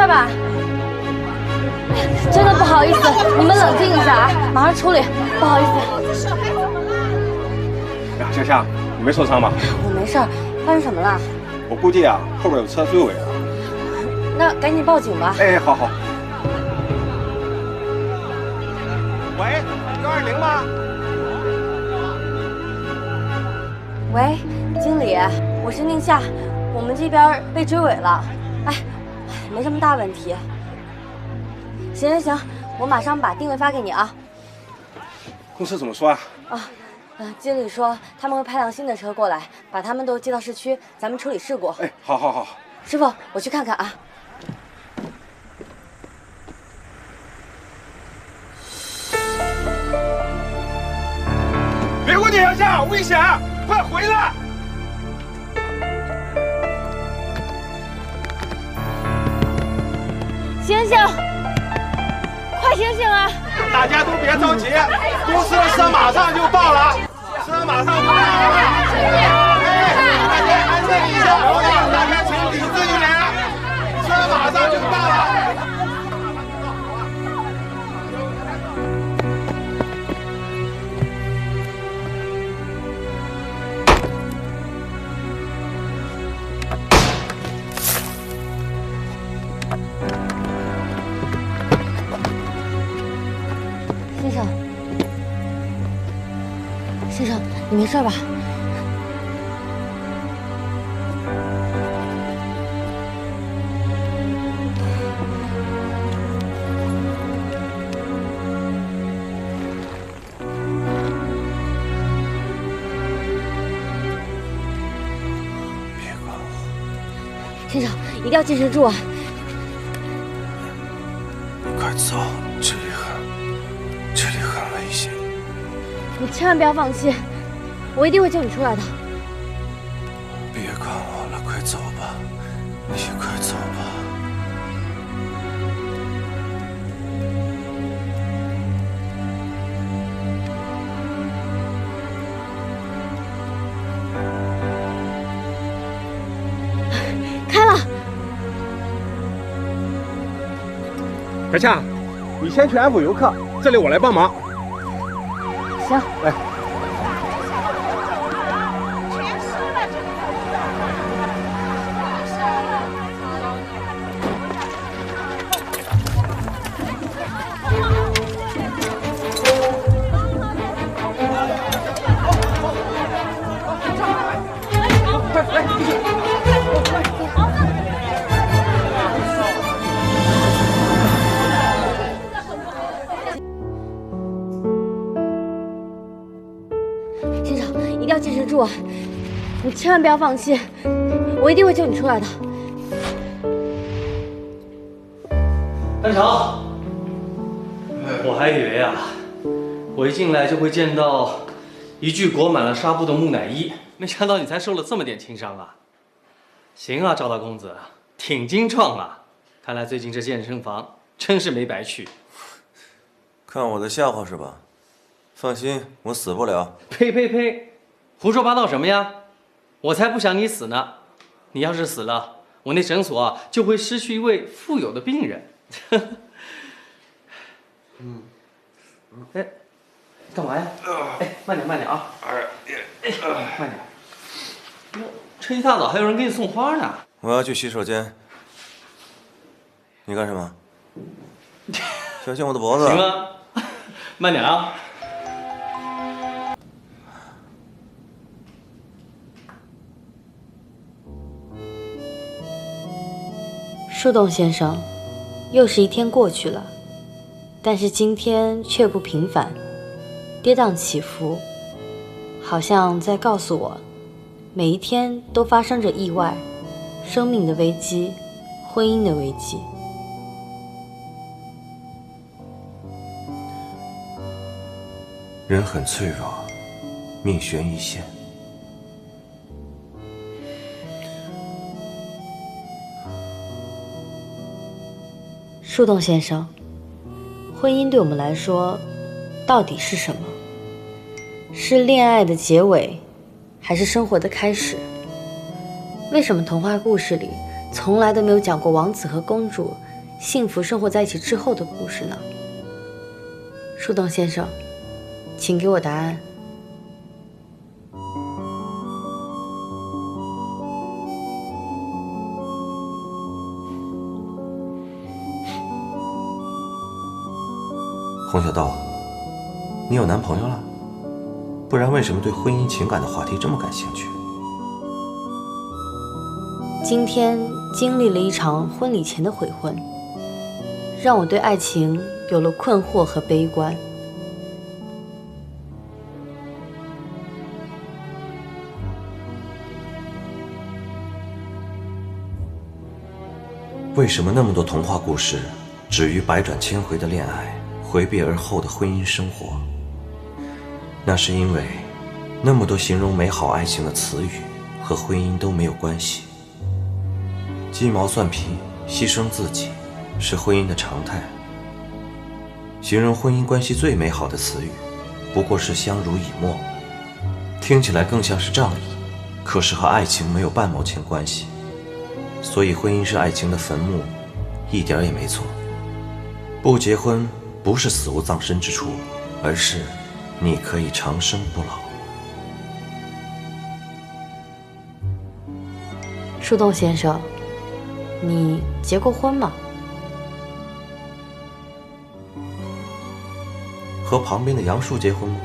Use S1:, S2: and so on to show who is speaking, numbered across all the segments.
S1: 事吧？真的不好意思，你们冷静一下啊，马上处理。不好意思。
S2: 呀，香香，你没受伤吧？
S1: 我没事儿，发生什么了？
S2: 我估计啊，后边有车追尾了。
S1: 那赶紧报警吧。
S2: 哎，好好。喂，120吗？
S1: 喂，经理，我是宁夏，我们这边被追尾了。哎，没什么大问题。行，我马上把定位发给你啊。
S2: 公司怎么说啊？
S1: 经理说他们会派辆新的车过来，把他们都接到市区，咱们处理事故。
S2: 哎，好。
S1: 师傅，我去看看啊。
S2: 别过去，香香，危险！快回来！
S1: 醒醒！快醒醒啊！
S2: 大家都别着急，公司的车马上就到了，车马上就到了。哎，大家安静一下，大家请理智一点，车马上就到了。
S1: 先生，你没事吧？
S3: 别管我。
S1: 先生，一定要坚持住啊！
S3: 你快走，这里很危险。
S1: 你千万不要放弃，我一定会救你出来的。
S3: 别管我了，快走吧，你快走吧。
S1: 开了。
S2: 小强，你先去安抚游客，这里我来帮忙。
S1: 行，
S2: 来。
S1: 先生，一定要坚持住啊！你千万不要放弃，我一定会救你出来的。
S4: 班长，我还以为啊，我一进来就会见到一具裹满了纱布的木乃伊，没想到你才受了这么点轻伤啊！行啊，赵大公子，挺精壮啊！看来最近这健身房真是没白去。
S3: 看我的笑话是吧？放心，我死不了。
S4: 呸！胡说八道什么呀？我才不想你死呢！你要是死了，我那诊所啊就会失去一位富有的病人。哎，干嘛呀？哎，慢点啊！慢点。这一大早还有人给你送花呢。
S3: 我要去洗手间。你干什么？小心我的脖子。
S4: 行啊，慢点啊。
S1: 树洞先生，又是一天过去了，但是今天却不平凡，跌宕起伏，好像在告诉我，每一天都发生着意外，生命的危机，婚姻的危机。
S3: 人很脆弱，命悬一线。
S1: 树洞先生，婚姻对我们来说，到底是什么？是恋爱的结尾，还是生活的开始？为什么童话故事里从来都没有讲过王子和公主幸福生活在一起之后的故事呢？树洞先生，请给我答案。
S3: 洪小豆，你有男朋友了？不然为什么对婚姻情感的话题这么感兴趣？
S1: 今天经历了一场婚礼前的悔婚，让我对爱情有了困惑和悲观。
S3: 为什么那么多童话故事止于百转千回的恋爱，回避而后的婚姻生活？那是因为那么多形容美好爱情的词语和婚姻都没有关系。鸡毛蒜皮，牺牲自己，是婚姻的常态。形容婚姻关系最美好的词语，不过是相濡以沫，听起来更像是仗义，可是和爱情没有半毛钱关系。所以婚姻是爱情的坟墓，一点也没错。不结婚不是死无葬身之处，而是你可以长生不老。
S1: 树洞先生，你结过婚吗？
S3: 和旁边的杨树结婚吗？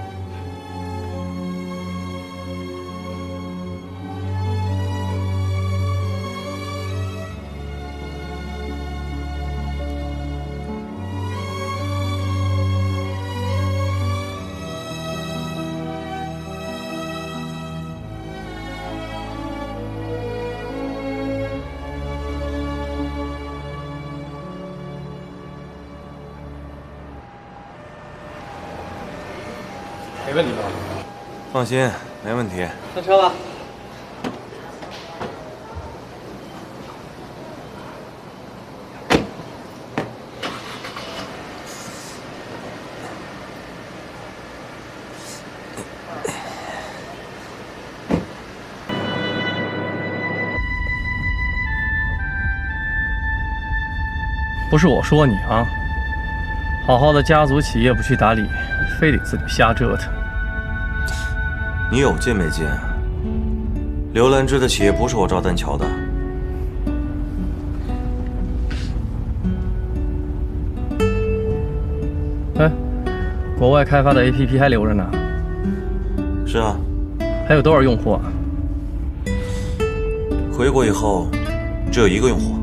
S4: 没问题吧？
S3: 放心，没问题。
S4: 上车吧。不是我说你啊，好好的家族企业不去打理，非得自己瞎折腾。
S3: 你有见没见？刘兰芝的企业不是我赵丹乔的。
S4: 哎，国外开发的 APP 还留着呢。
S3: 是啊。
S4: 还有多少用户啊？
S3: 回国以后，只有1个用户。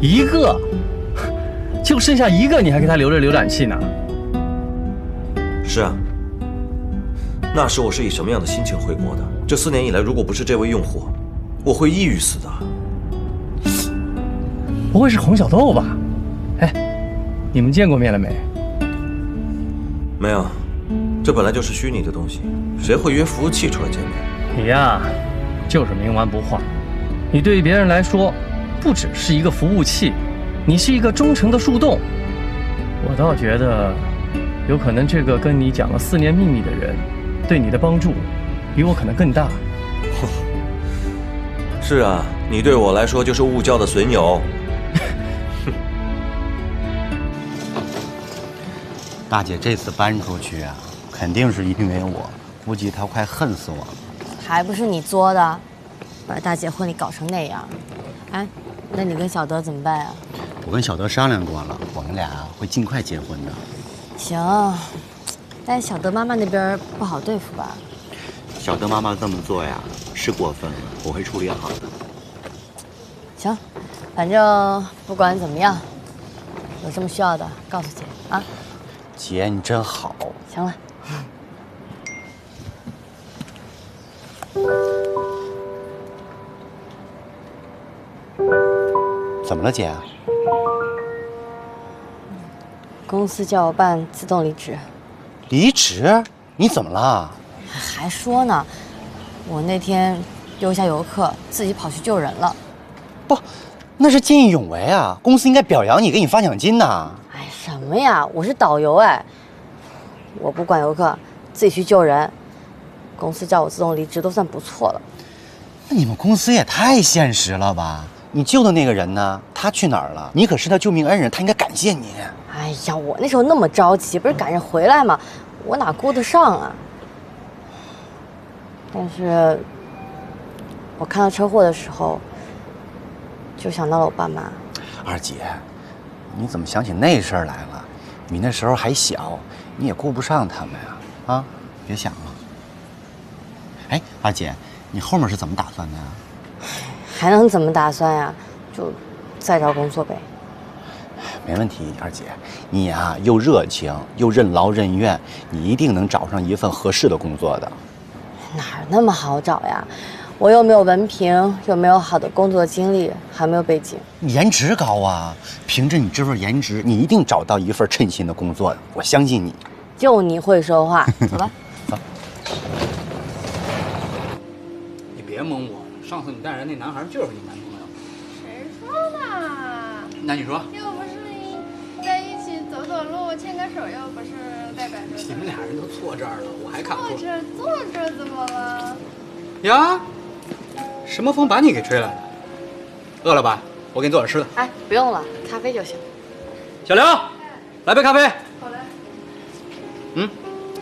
S4: 1个？就剩下1个，你还给他留着浏览器呢？
S3: 是啊。那时我是以什么样的心情回国的？这4年以来，如果不是这位用户，我会抑郁死的。
S4: 不会是洪小豆吧？哎，你们见过面了没？
S3: 没有，这本来就是虚拟的东西，谁会约服务器出来见面？
S4: 你呀，就是冥顽不化。你对于别人来说，不只是一个服务器，你是一个忠诚的树洞。我倒觉得，有可能这个跟你讲了4年秘密的人，对你的帮助，比我可能更大。
S3: 是啊，你对我来说就是误交的损友。
S5: 大姐这次搬出去啊，肯定是因为我，估计她快恨死我了。
S1: 还不是你作的，把大姐婚礼搞成那样。哎，那你跟小德怎么办啊？
S5: 我跟小德商量过了，我们俩会尽快结婚的。
S1: 行，但小德妈妈那边不好对付吧？
S5: 小德妈妈这么做呀，是过分了，我会处理好的。
S1: 行，反正不管怎么样，有什么需要的告诉姐啊。
S5: 姐，你真好。
S1: 行了。
S5: 怎么了，姐？
S1: 公司叫我办自动离职。
S5: 离职？你怎么了？
S1: 还说呢，我那天丢下游客，自己跑去救人了。
S5: 不，那是见义勇为啊！公司应该表扬你，给你发奖金呐。
S1: 哎，什么呀？我是导游哎，我不管游客，自己去救人。公司叫我自动离职都算不错了。
S5: 那你们公司也太现实了吧？你救的那个人呢？他去哪儿了？你可是他救命恩人，他应该感谢你。
S1: 哎呀，我那时候那么着急，不是赶着回来吗？我哪顾得上啊？但是，我看到车祸的时候，就想到了我爸妈。
S5: 二姐，你怎么想起那事儿来了？你那时候还小，你也顾不上他们呀。啊，别想了。哎，二姐，你后面是怎么打算的呀？
S1: 还能怎么打算呀？就再找工作呗。
S5: 没问题，二姐，你呀又热情又任劳任怨，你一定能找上一份合适的工作的。
S1: 哪儿那么好找呀？我又没有文凭，又没有好的工作经历，还没有背景。
S5: 颜值高啊！凭着你这份颜值，你一定找到一份称心的工作的，我相信你。
S1: 就你会说话，走吧。
S5: 走。
S6: 你别蒙我，上次你带人那男孩就是你男朋友。
S7: 谁说的？
S6: 那你说，
S7: 又不是在一起走走路、牵个手，又不是代表着。
S6: 你们俩人都坐这儿了，我还看不出。
S7: 坐这怎么了？
S6: 呀，什么风把你给吹来了？饿了吧？我给你做点吃的。
S1: 哎，不用了，咖啡就行。
S6: 小刘，来杯咖啡。
S7: 好嘞。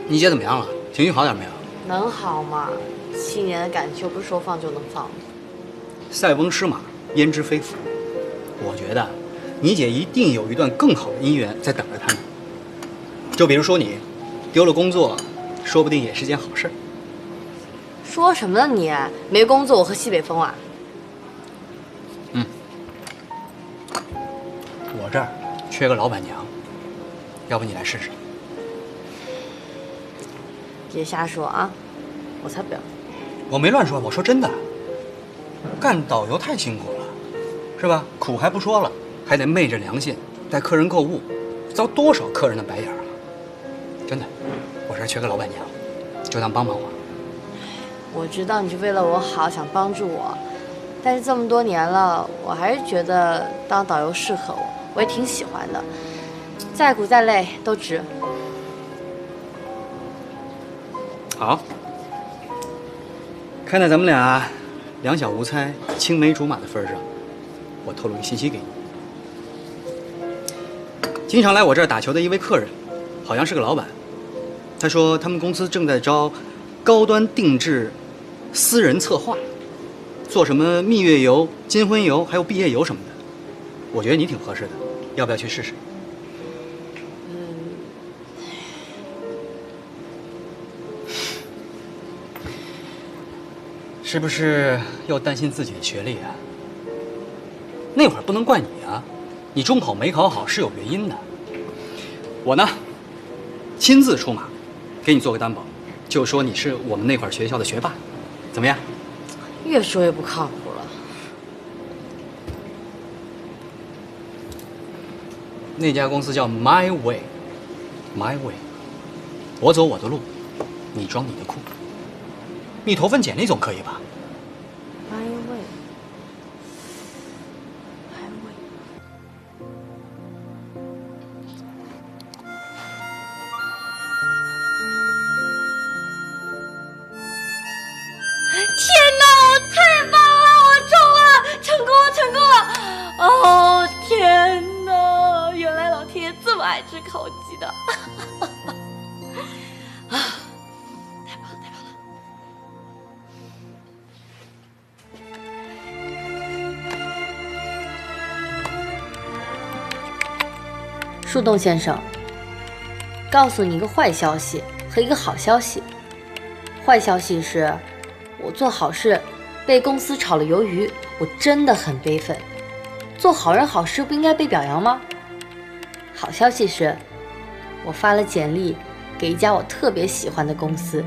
S6: 你姐怎么样了？情绪好点没有？
S1: 能好吗？7年的感情又不是说放就能放的。
S6: 塞翁失马，焉知非福。我觉得，你姐一定有一段更好的姻缘在等着她呢。就比如说你，丢了工作，说不定也是件好事。
S1: 说什么呢你？没工作我喝西北风啊？
S6: 我这儿缺个老板娘，要不你来试试？
S1: 别瞎说啊！我才不要。
S6: 我没乱说，我说真的。干导游太辛苦了，是吧？苦还不说了，还得昧着良心带客人购物，遭多少客人的白眼啊！真的，我这儿缺个老板娘，就当帮帮我。
S1: 我知道你是为了我好，想帮助我，但是这么多年了，我还是觉得当导游适合我，我也挺喜欢的，再苦再累都值。
S6: 好，看在咱们俩两小无猜、青梅竹马的份上，我透露个信息给你。经常来我这儿打球的一位客人，好像是个老板。他说他们公司正在招高端定制私人策划，做什么蜜月游、金婚游，还有毕业游什么的。我觉得你挺合适的，要不要去试试？是不是又担心自己的学历啊？那会儿不能怪你啊，你中考没考好是有原因的。我呢，亲自出马，给你做个担保，就说你是我们那块学校的学霸，怎么样？
S1: 越说越不靠谱了。
S6: 那家公司叫 My Way，My Way， 我走我的路，你装你的酷。你投份简历总可以吧？My
S1: way， 天哪，我太棒了，我中了，成功了，成功了！哦，天哪，原来老天爷这么爱吃烤鸡的。啊，太棒了，太棒了！树洞先生，告诉你一个坏消息和一个好消息。坏消息是，我做好事被公司炒了鱿鱼，我真的很悲愤。做好人好事不应该被表扬吗？好消息是，我发了简历给一家我特别喜欢的公司，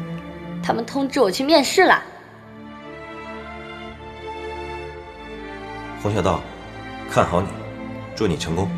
S1: 他们通知我去面试啦。
S3: 洪小道，看好你，祝你成功。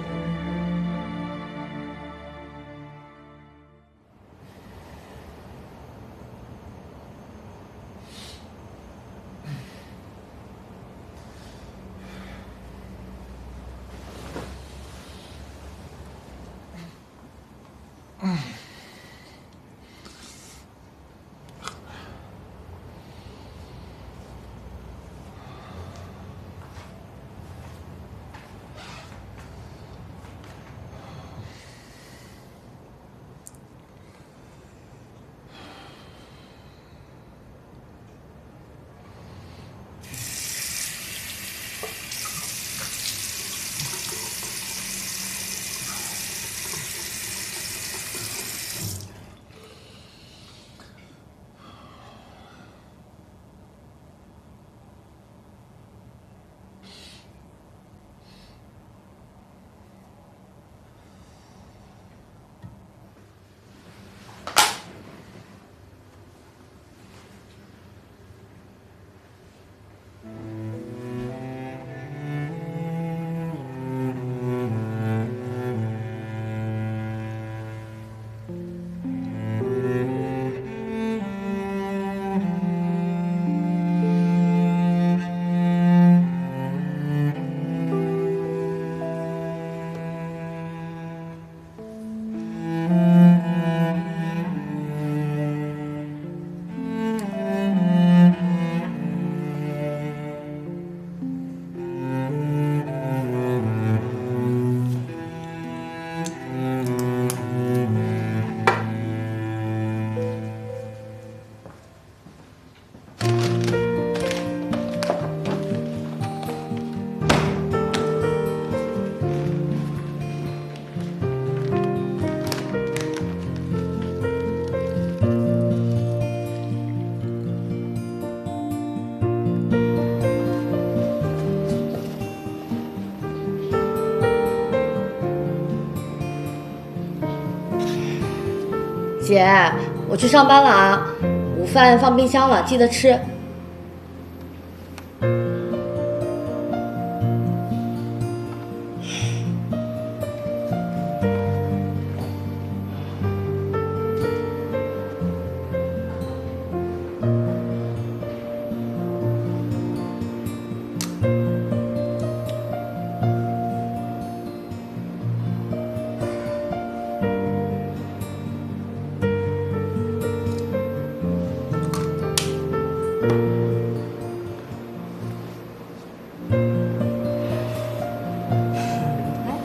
S1: 姐，我去上班了啊，午饭放冰箱了，记得吃。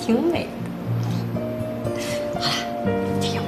S1: 挺美的。好了，停。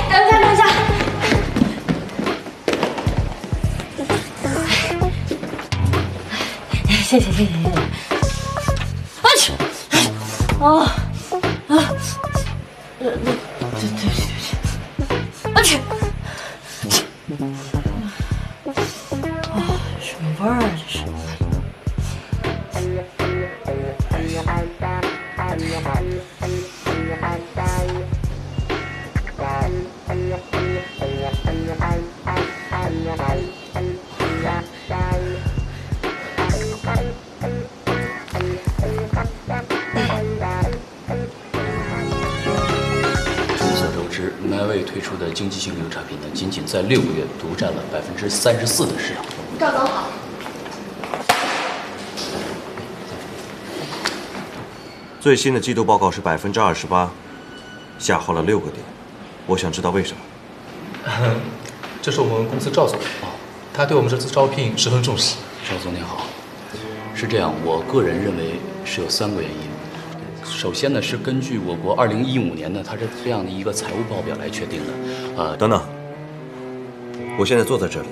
S1: 等一下！谢谢。啊去！对不起。啊去！什么味儿啊这是？
S6: 众所周知，麦味推出的经济性油产品呢，仅在6个月独占了34%的市场。
S1: 赵总好。
S3: 最新的季度报告是28%，下滑了6个点。我想知道为什么。
S8: 这是我们公司赵总，他对我们这次招聘十分重视。
S6: 赵总您好，是这样，我个人认为是有3个原因。首先呢，是根据我国2015年呢，它是这样的一个财务报表来确定的。
S3: 等等，我现在坐在这里，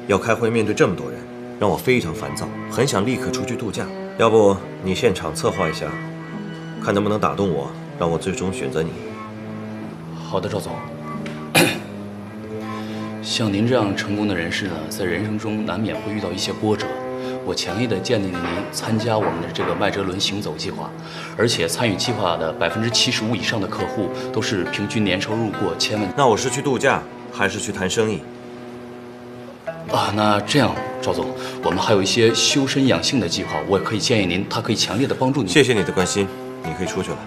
S3: 要开会，面对这么多人，让我非常烦躁，很想立刻出去度假。要不你现场策划一下，看能不能打动我，让我最终选择你。
S6: 好的，赵总。像您这样成功的人士呢，在人生中难免会遇到一些波折。我强烈的建议您参加我们的这个麦哲伦行走计划，而且参与计划的75%以上的客户都是平均年收入过1000万。
S3: 那我是去度假，还是去谈生意？
S6: 那这样，赵总，我们还有一些修身养性的计划，我也可以建议您，它可以强烈的帮助您。
S3: 谢谢你的关心，你可以出去了。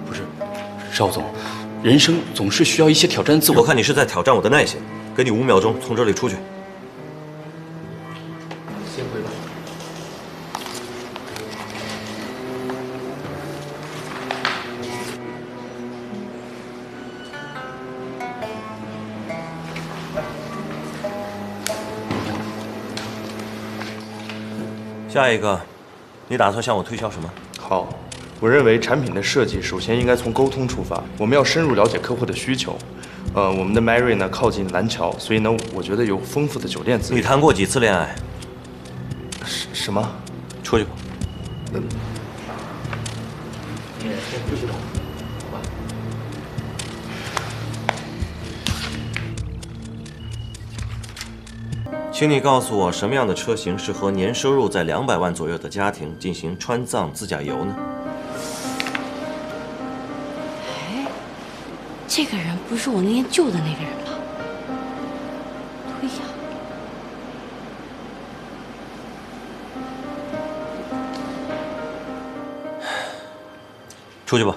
S6: 不是，赵总，人生总是需要一些挑战自我。
S3: 我看你是在挑战我的耐心，给你5秒钟从这里出去。
S8: 先回吧。
S3: 下一个，你打算向我推销什么？
S8: 好，我认为产品的设计首先应该从沟通出发，我们要深入了解客户的需求。我们的 Mary 呢靠近蓝桥，所以呢，我觉得有丰富的酒店资源。
S3: 你谈过几次恋爱？
S8: 什么？
S3: 出去吧。请你告诉我，什么样的车型适合年收入在200万左右的家庭进行川藏自驾游呢？
S1: 哎，这个人不是我那天救的那个人吧？对呀。
S3: 出去吧。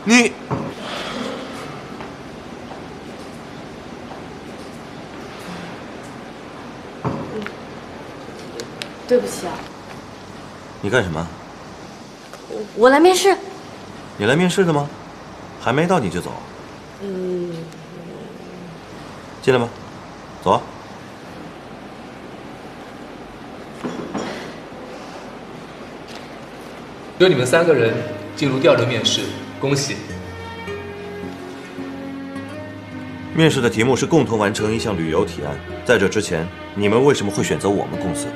S3: 你
S1: 对不起啊，
S3: 你干什么？
S1: 我来面试。
S3: 你来面试的吗？还没到你就走？进来吧，走啊。
S9: 只有你们3个人进入第2轮面试，恭喜！
S3: 面试的题目是共同完成一项旅游提案。在这之前，你们为什么会选择我们公司？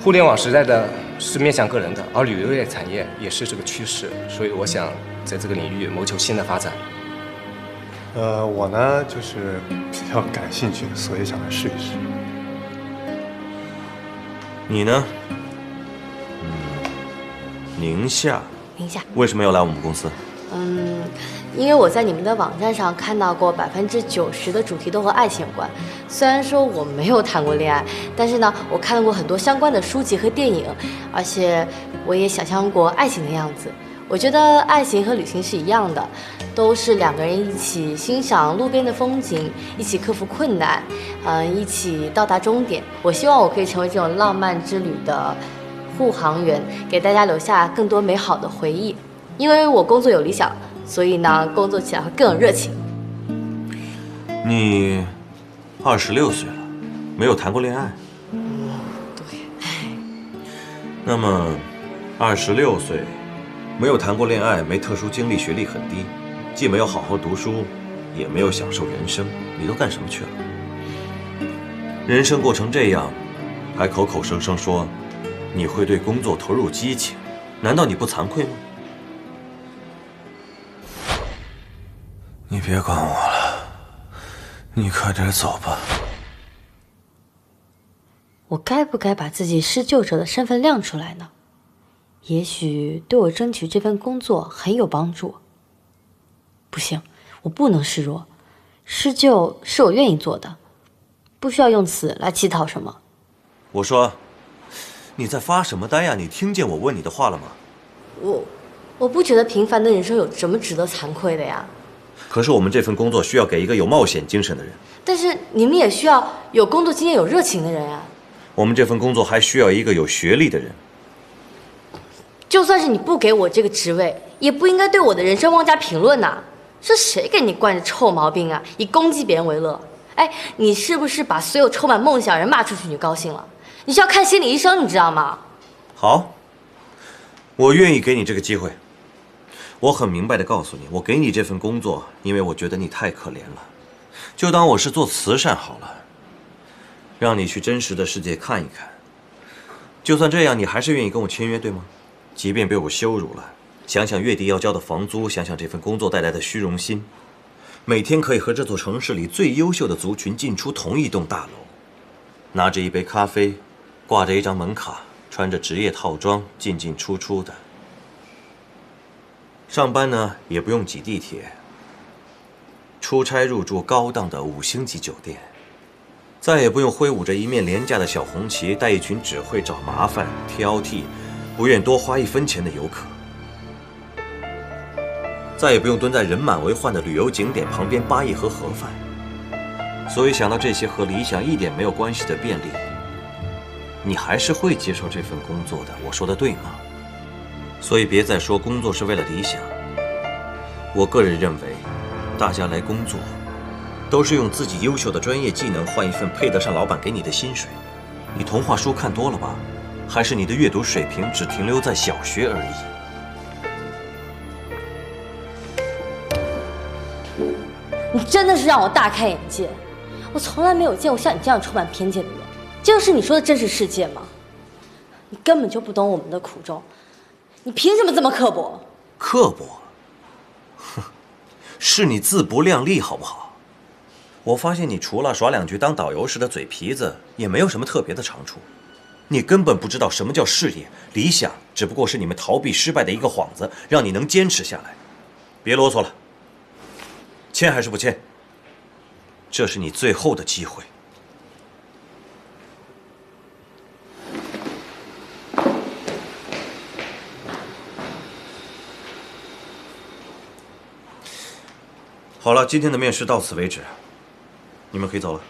S10: 互联网时代的是面向个人的，而旅游业产业也是这个趋势，所以我想在这个领域谋求新的发展。
S11: 我呢就是比较感兴趣，所以想来试一试。
S3: 你呢？宁夏。
S1: 宁夏。
S3: 为什么要来我们公司？
S1: 因为我在你们的网站上看到过90%的主题都和爱情有关。虽然说我没有谈过恋爱，但是呢，我看到过很多相关的书籍和电影，而且我也想象过爱情的样子。我觉得爱情和旅行是一样的，都是2个人一起欣赏路边的风景，一起克服困难，一起到达终点。我希望我可以成为这种浪漫之旅的护航员，给大家留下更多美好的回忆。因为我工作有理想，所以呢，工作起来会更有热情。
S3: 你26岁了，没有谈过恋爱？
S1: 对。
S3: 那么，26岁，没有谈过恋爱，没特殊经历，学历很低，既没有好好读书，也没有享受人生，你都干什么去了？人生过成这样，还口口声声说你会对工作投入激情，难道你不惭愧吗？你别管我了，你快点走吧。
S1: 我该不该把自己施救者的身份亮出来呢？也许对我争取这份工作很有帮助。不行，我不能示弱，施救是我愿意做的，不需要用此来乞讨什么。
S3: 我说，你在发什么呆呀？你听见我问你的话了吗？
S1: 我不觉得平凡的人生有什么值得惭愧的呀。
S3: 可是我们这份工作需要给一个有冒险精神的人。
S1: 但是你们也需要有工作经验、有热情的人啊。
S3: 我们这份工作还需要一个有学历的人。
S1: 就算是你不给我这个职位，也不应该对我的人生妄加评论呐。是谁给你惯着臭毛病啊？以攻击别人为乐。哎，你是不是把所有充满梦想人骂出去你就高兴了？你需要看心理医生，你知道吗？
S3: 好，我愿意给你这个机会。我很明白地告诉你，我给你这份工作，因为我觉得你太可怜了，就当我是做慈善好了，让你去真实的世界看一看。就算这样，你还是愿意跟我签约，对吗？即便被我羞辱了，想想月底要交的房租，想想这份工作带来的虚荣心，每天可以和这座城市里最优秀的族群进出同一栋大楼，拿着一杯咖啡，挂着一张门卡，穿着职业套装进进出出的。上班呢也不用挤地铁，出差入住高档的5星级酒店，再也不用挥舞着一面廉价的小红旗，带一群只会找麻烦、挑剔、不愿多花1分钱的游客，再也不用蹲在人满为患的旅游景点旁边扒一盒盒饭。所以想到这些和理想一点没有关系的便利，你还是会接受这份工作的。我说的对吗？所以别再说工作是为了理想。我个人认为，大家来工作，都是用自己优秀的专业技能换一份配得上老板给你的薪水。你童话书看多了吧？还是你的阅读水平只停留在小学而
S1: 已？你真的是让我大开眼界，我从来没有见过像你这样充满偏见的人。这就是你说的真实世界吗？你根本就不懂我们的苦衷。你凭什么这么刻薄？
S3: 刻薄？哼，是你自不量力好不好？我发现你除了耍2句当导游时的嘴皮子，也没有什么特别的长处。你根本不知道什么叫事业，理想只不过是你们逃避失败的一个幌子，让你能坚持下来。别啰嗦了，签还是不签？这是你最后的机会。好了，今天的面试到此为止，你们可以走了。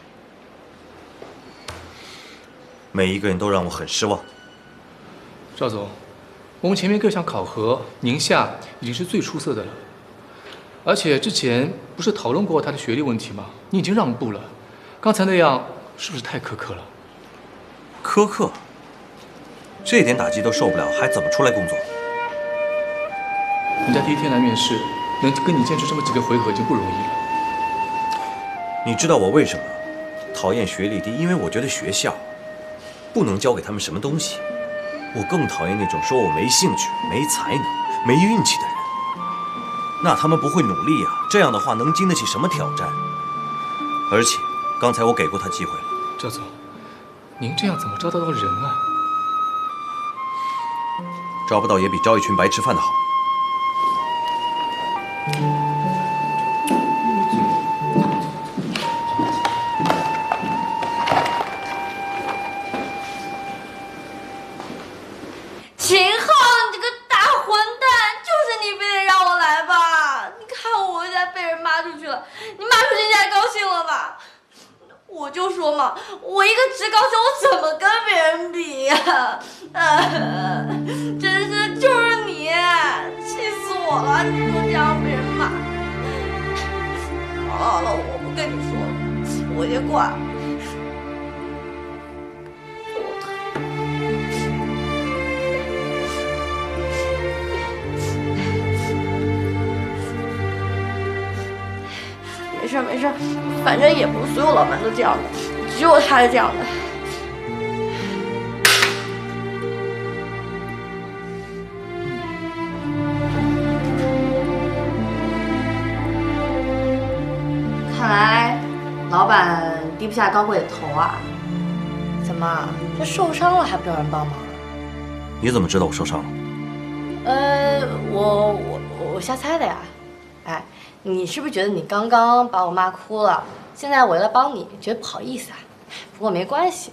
S3: 每一个人都让我很失望。
S9: 赵总，我们前面各项考核，宁夏已经是最出色的了。而且之前不是讨论过他的学历问题吗？你已经让步了，刚才那样是不是太苛刻了？
S3: 苛刻？这点打击都受不了，还怎么出来工作？
S9: 人家第一天来面试，能跟你坚持这么几个回合已经不容易了。
S3: 你知道我为什么讨厌学历低？因为我觉得学校不能教给他们什么东西。我更讨厌那种说我没兴趣、没才能、没运气的人。那他们不会努力啊，这样的话能经得起什么挑战？而且刚才我给过他机会了。
S9: 赵总，您这样怎么招得到人啊？
S3: 招不到也比招一群白吃饭的好。
S1: 秦昊，你这个大混蛋，就是你非得让我来吧？你看我现在被人骂出去了，你骂出去你还高兴了吧？我就说嘛，我一个职高生，我怎么跟别人比呀？真是就是你，气死我了！你说这样被人骂。好了，我不跟你说了，我先挂。没事，反正也不是所有老板都这样的，只有他是这样的。看来老板低不下高贵的头啊！怎么，这受伤了还不要人帮忙？
S3: 你怎么知道我受伤了？
S1: 我瞎猜的呀。哎。你是不是觉得你刚刚把我骂哭了？现在我要来帮你，觉得不好意思啊？不过没关系，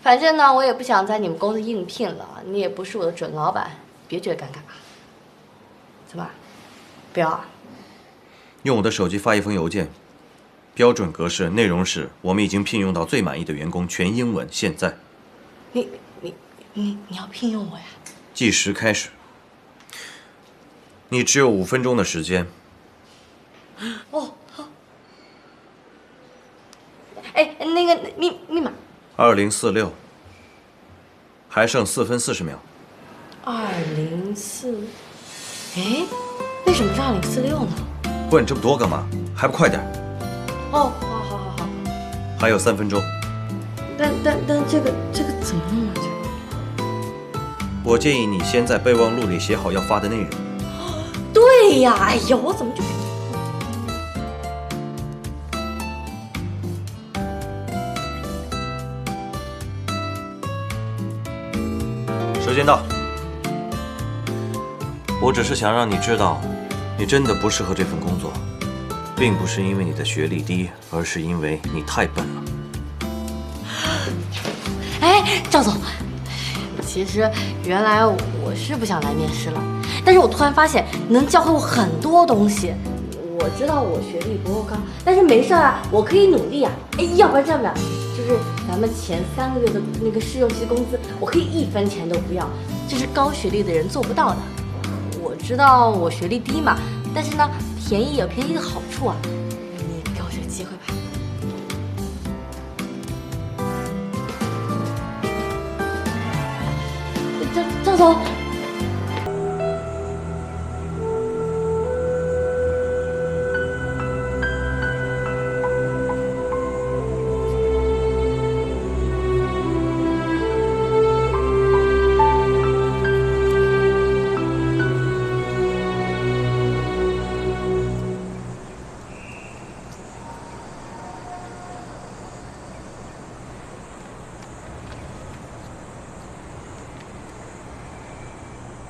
S1: 反正呢，我也不想在你们公司应聘了，你也不是我的准老板，别觉得尴尬。怎么，不要啊？
S3: 用我的手机发一封邮件，标准格式，内容是我们已经聘用到最满意的员工，全英文。现在，
S1: 你要聘用我呀？
S3: 计时开始。你只有5分钟的时间。
S1: 哦，好。哎，那个密码
S3: 2046，还剩4分40秒。
S1: 204，哎，为什么是2046呢？
S3: 问这么多干嘛？还不快点！
S1: 哦，好。
S3: 还有3分钟。
S1: 但这个怎么弄啊？
S3: 我建议你先在备忘录里写好要发的内容。
S1: 对呀，哎呀，我怎么就……
S3: 时间到。我只是想让你知道，你真的不适合这份工作，并不是因为你的学历低，而是因为你太笨了。
S1: 哎，赵总，其实原来我是不想来面试了，但是我突然发现能教会我很多东西。我知道我学历不够高，但是没事啊，我可以努力啊。哎，要不然这样吧，就是咱们前3个月的那个试用期工资，我可以1分钱都不要，这是高学历的人做不到的。我知道我学历低嘛，但是呢，便宜有便宜的好处啊。你给我这个机会吧。赵总。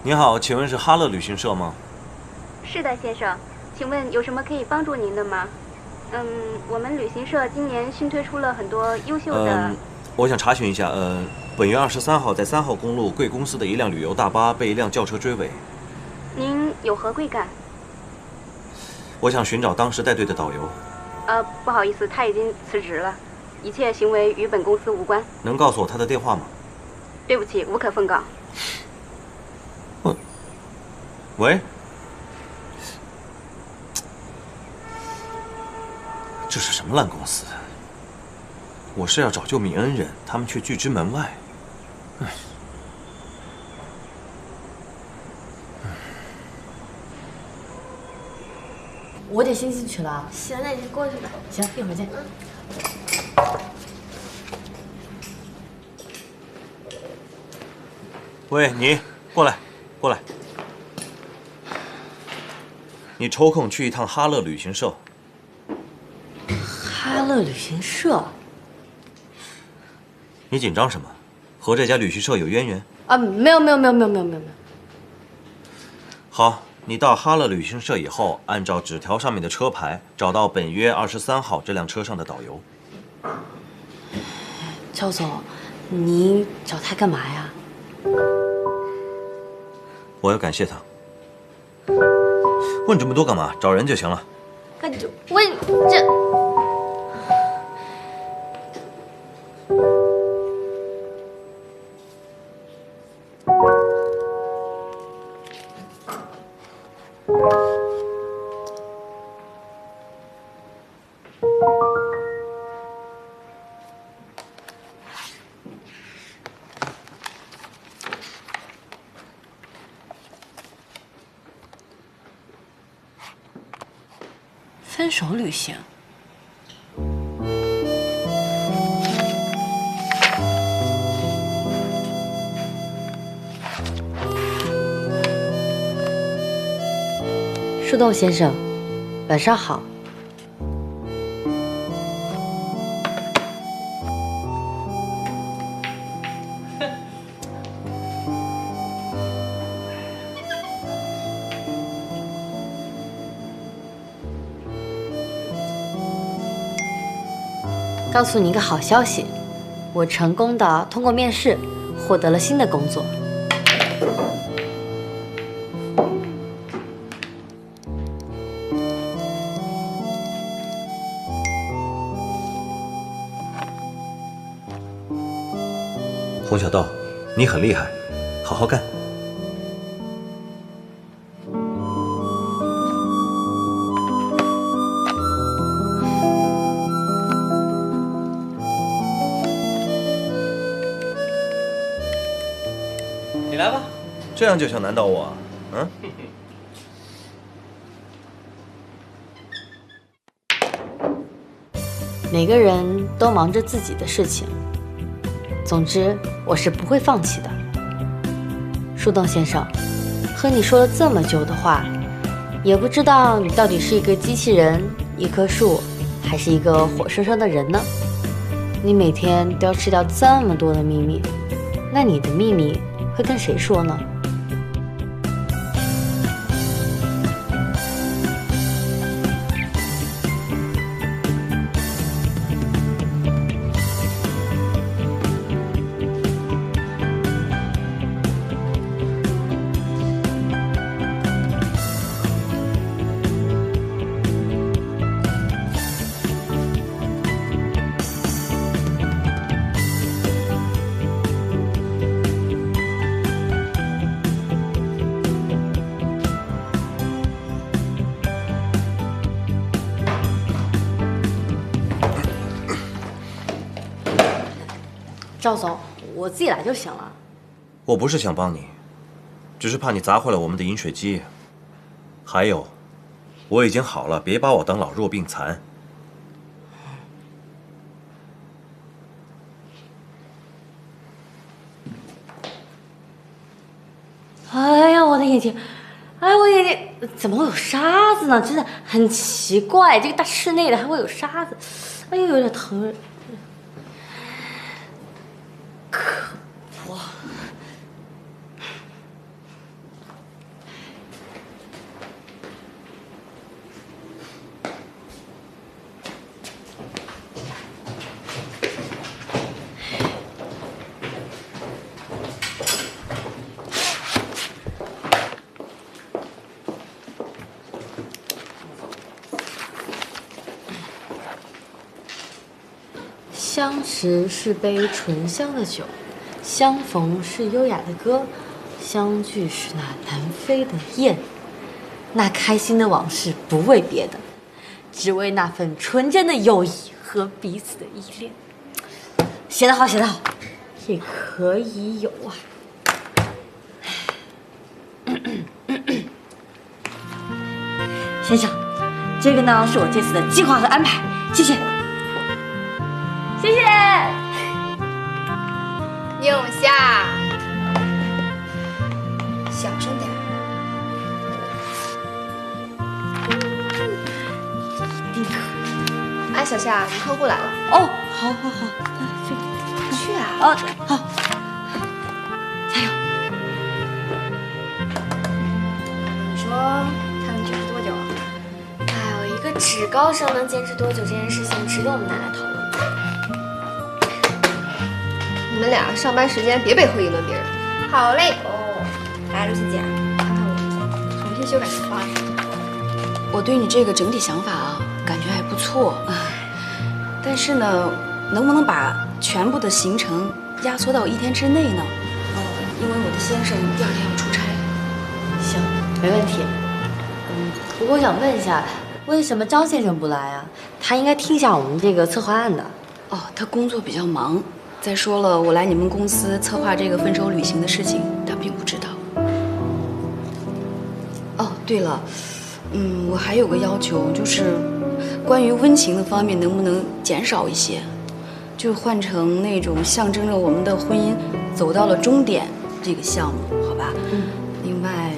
S3: 你好，请问是哈乐旅行社吗？
S12: 是的，先生，请问有什么可以帮助您的吗？我们旅行社今年新推出了很多优秀的。
S3: 我想查询一下，本月23号在3号公路贵公司的一辆旅游大巴被一辆轿车追尾。
S12: 您有何贵干？
S3: 我想寻找当时带队的导游。
S12: 不好意思，他已经辞职了，一切行为与本公司无关。
S3: 能告诉我他的电话吗？
S12: 对不起，无可奉告。
S3: 喂，这是什么烂公司？我是要找救泯恩人，他们却拒之门外。唉。
S1: 我得先进去了。
S7: 行，那你就过去吧。
S1: 行，一会儿见。
S3: 喂，你过来，过来。你抽空去一趟哈乐旅行社。
S1: 哈乐旅行社？
S3: 你紧张什么？和这家旅行社有渊源？
S1: 没有。
S3: 好，你到哈乐旅行社以后，按照纸条上面的车牌，找到本约23号这辆车上的导游。
S1: 赵总，你找他干嘛呀？
S3: 我要感谢他。问这么多干嘛？找人就行了。
S1: 那就问这。分手旅行。树洞先生，晚上好。告诉你一个好消息，我成功的通过面试，获得了新的工作。
S3: 洪小豆，你很厉害，好好干。
S4: 你来吧。
S3: 这样就想难倒我？嗯？
S1: 每个人都忙着自己的事情。总之，我是不会放弃的。树洞先生，和你说了这么久的话，也不知道你到底是一个机器人、一棵树，还是一个活生生的人呢？你每天都要吃掉这么多的秘密，那你的秘密会跟谁说呢？赵总，我自己来就行了。
S3: 我不是想帮你，只是怕你砸坏了我们的饮水机。还有，我已经好了，别把我当老弱病残。
S1: 哎呀，我的眼睛！哎，我的眼睛，怎么会有沙子呢？真的很奇怪，这个大室内的还会有沙子。哎呦，有点疼。可恶！相识是杯醇香的酒，相逢是优雅的歌，相聚是那南飞的雁。那开心的往事不为别的，只为那份纯真的友谊和彼此的依恋。写得好，写得好，也可以有啊。先生，这个呢是我这次的计划和安排，谢谢。谢谢。
S13: 宁夏，小声点。哎，小夏，客户来了。
S1: 哦，好好好，
S13: 去啊。
S1: 哦，好，加油。
S14: 你说他能坚持多久啊？哎呦，一个职高生能坚持多久这件事情，值得我们拿来讨论。
S13: 你们俩上班时间别背后议论别人。好嘞。
S14: 哦，来，露西姐，看看我重新修改的方案。
S15: 我对你这个整体想法啊，感觉还不错。但是呢，能不能把全部的行程压缩到1天之内呢？因为我的先生第2天要出差。
S1: 行，没问题。不过我想问一下，为什么张先生不来啊？他应该听一下我们这个策划案的。
S15: 哦，他工作比较忙。再说了，我来你们公司策划这个分手旅行的事情，他并不知道。哦，对了，我还有个要求，就是关于温情的方面，能不能减少一些？就换成那种象征着我们的婚姻走到了终点这个项目，好吧？另外，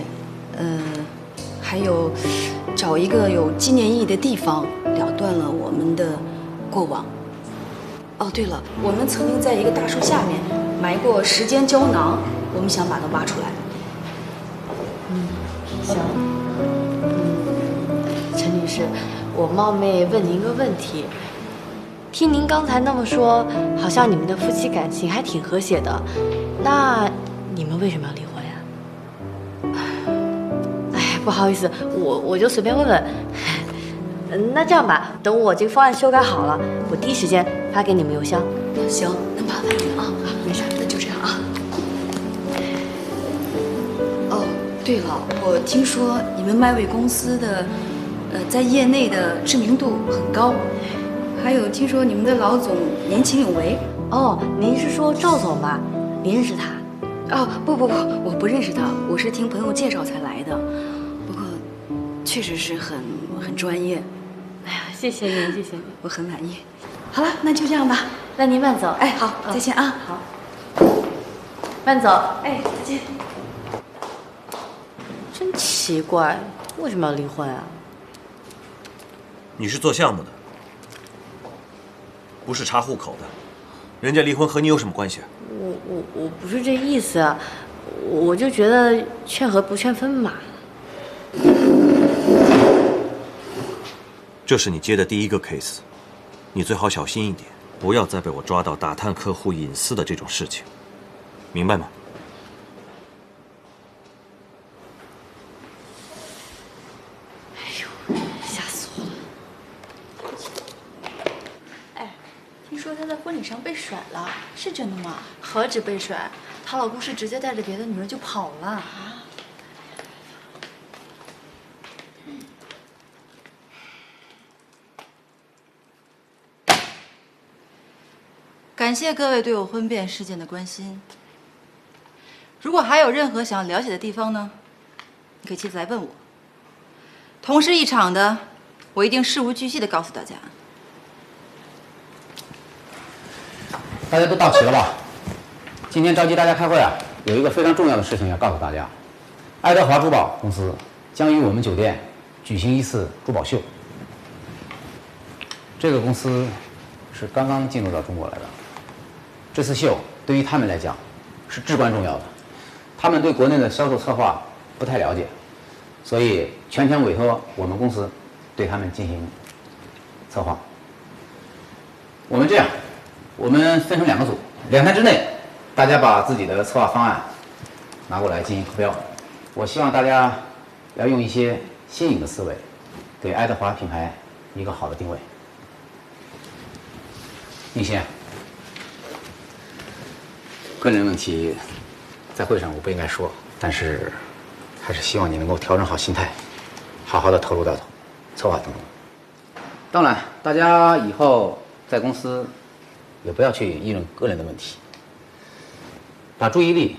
S15: 还有找一个有纪念意义的地方，了断了我们的过往。哦，对了，我们曾经在一个大树下面埋过时间胶囊，我们想把它挖出来。
S1: 行。陈女士，我冒昧问您一个问题。听您刚才那么说，好像你们的夫妻感情还挺和谐的，那你们为什么要离婚呀？哎，不好意思，我就随便问问。那这样吧，等我这个方案修改好了，我第一时间发给你们邮箱。
S15: 行，那麻烦你了啊。没事，那就这样啊。哦，对了，我听说你们麦味公司的，在业内的知名度很高，还有听说你们的老总年轻有为。
S1: 哦，您是说赵总吧？您认识他？
S15: 哦，不，我不认识他，我是听朋友介绍才来的。不过，确实是很专业。
S1: 哎呀，谢谢您，谢谢您，
S15: 我很满意。好了，那就这样吧。
S1: 那您慢走。
S15: 哎，好，再见啊。
S1: 好，慢走。
S15: 哎，再见。
S1: 真奇怪，为什么要离婚啊？
S3: 你是做项目的，不是查户口的，人家离婚和你有什么关系？
S1: 我不是这意思啊，我就觉得劝和不劝分嘛。
S3: 这是你接的第1个 case， 你最好小心一点，不要再被我抓到打探客户隐私的这种事情，明白吗？
S1: 哎呦，吓死我了！
S16: 哎，听说她在婚礼上被甩了，是真的吗？何止被甩，她老公是直接带着别的女人就跑了啊！
S17: 感谢各位对我婚变事件的关心。如果还有任何想了解的地方呢，你可以接着来问我。同事一场的，我一定事无巨细的告诉大家。
S5: 大家都到齐了吧？今天召集大家开会啊，有一个非常重要的事情要告诉大家。爱德华珠宝公司将于我们酒店举行一次珠宝秀。这个公司是刚刚进入到中国来的。这次秀对于他们来讲是至关重要的，他们对国内的销售策划不太了解，所以全权委托我们公司对他们进行策划。我们这样，我们分成2个组，2天之内大家把自己的策划方案拿过来进行投标。我希望大家要用一些新颖的思维，给爱德华品牌一个好的定位。宁心，个人问题，在会上我不应该说，但是还是希望你能够调整好心态，好好的投入到策划当中。当然，大家以后在公司也不要去议论个人的问题，把注意力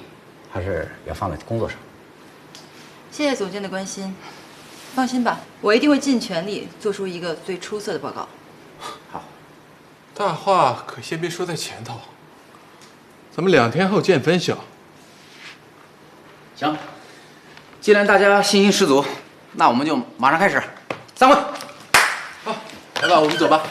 S5: 还是要放在工作上。
S17: 谢谢总监的关心，放心吧，我一定会尽全力做出一个最出色的报告。
S5: 好，
S9: 大话可先别说在前头，咱们2天后见分晓。
S5: 行，既然大家信心十足，那我们就马上开始。散会。
S9: 好，来吧，我们走吧。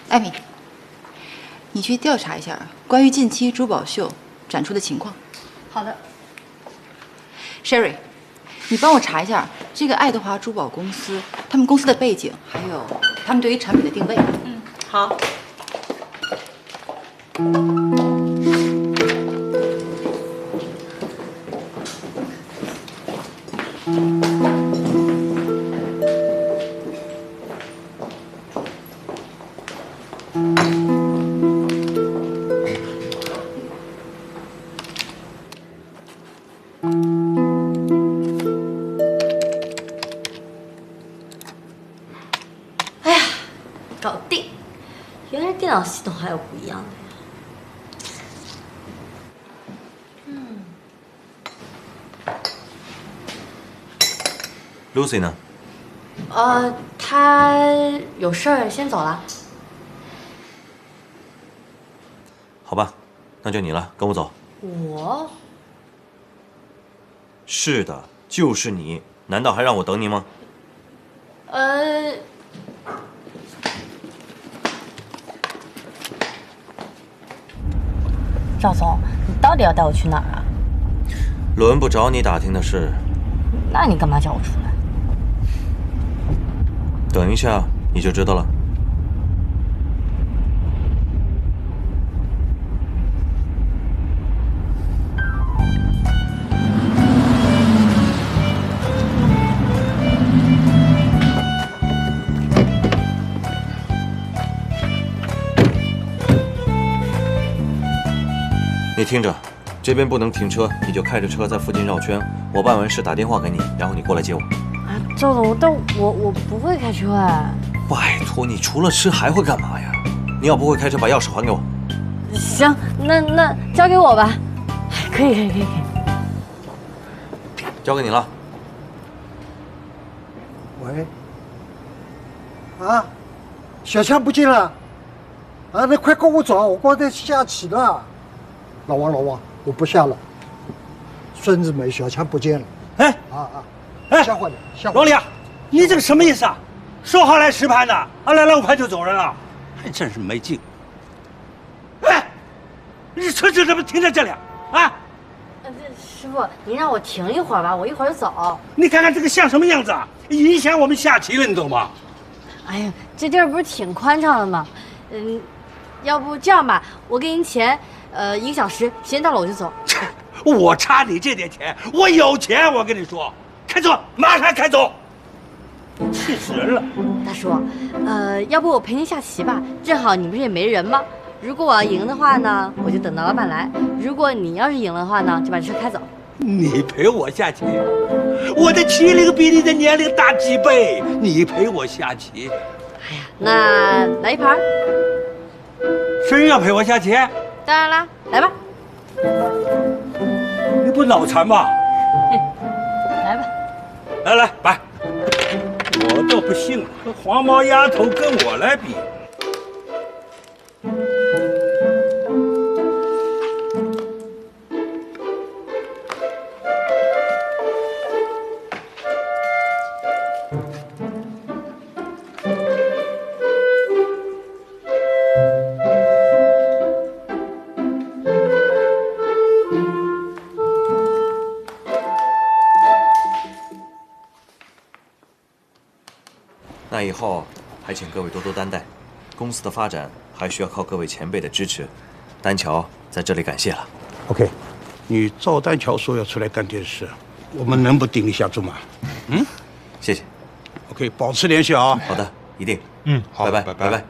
S17: 艾米，你去调查一下关于近期珠宝秀展出的情况。
S1: 好的。
S17: Sherry， 你帮我查一下这个爱德华珠宝公司，他们公司的背景，还有他们对于产品的定位。
S1: 嗯，好。搞定！原来电脑系统还有不一样的呀。
S3: Lucy 呢？
S1: 他有事儿先走了。
S3: 好吧，那就你了，跟我走。
S1: 我？
S3: 是的，就是你。难道还让我等你吗？
S1: 赵总，你到底要带我去哪儿啊？
S3: 轮不着你打听的事。
S1: 那你干嘛叫我出来？
S3: 等一下你就知道了。你听着，这边不能停车，你就开着车在附近绕圈。我办完事打电话给你，然后你过来接我。
S1: 啊，赵总，但我不会开车哎。
S3: 拜托，你除了吃还会干嘛呀？你要不会开车，把钥匙还给我。
S1: 行，那交给我吧。可以。
S3: 交给你了。
S18: 喂。啊，小强不见了。啊，那快跟我走，我刚才下棋了。老王，我不下了。孙子没小强不见了。
S19: 哎，哎，
S18: 吓坏了，
S19: 老李啊，你这个什么意思啊？说好来实盘的，啊，来5盘就走人了，还真是没劲。哎，你车子怎么停在这里啊？
S1: 师傅，您让我停一会儿吧，我一会儿就走。
S19: 你看看这个像什么样子啊？影响我们下棋了，你懂吗？
S1: 哎呀，这地儿不是挺宽敞的吗？要不这样吧，我给您钱，1个小时，时间到了我就走。
S19: 我差你这点钱，我有钱，我跟你说，开走，马上开走。气死人了！
S1: 大叔，要不我陪您下棋吧？正好你不是也没人吗？如果我要赢的话呢，我就等到老板来；如果你要是赢了的话呢，就把车开走。
S19: 你陪我下棋？我的棋龄比你的年龄大几倍，你陪我下棋？
S1: 哎呀，那来1盘。
S19: 真要陪我下棋？
S1: 当然啦，来吧。
S19: 你不脑残吧？
S1: 来吧。
S19: 来，摆。我倒不信了，和黄毛丫头跟我来比。
S3: 那以后还请各位多多担待，公司的发展还需要靠各位前辈的支持。丹乔在这里感谢了。
S19: OK， 你赵丹乔说要出来干点事，我们能不顶一下住吗？
S3: 谢谢。
S19: OK， 保持联系啊。
S3: 好的，一定。
S11: 好，
S3: 拜拜，
S11: 拜拜。
S3: 拜拜。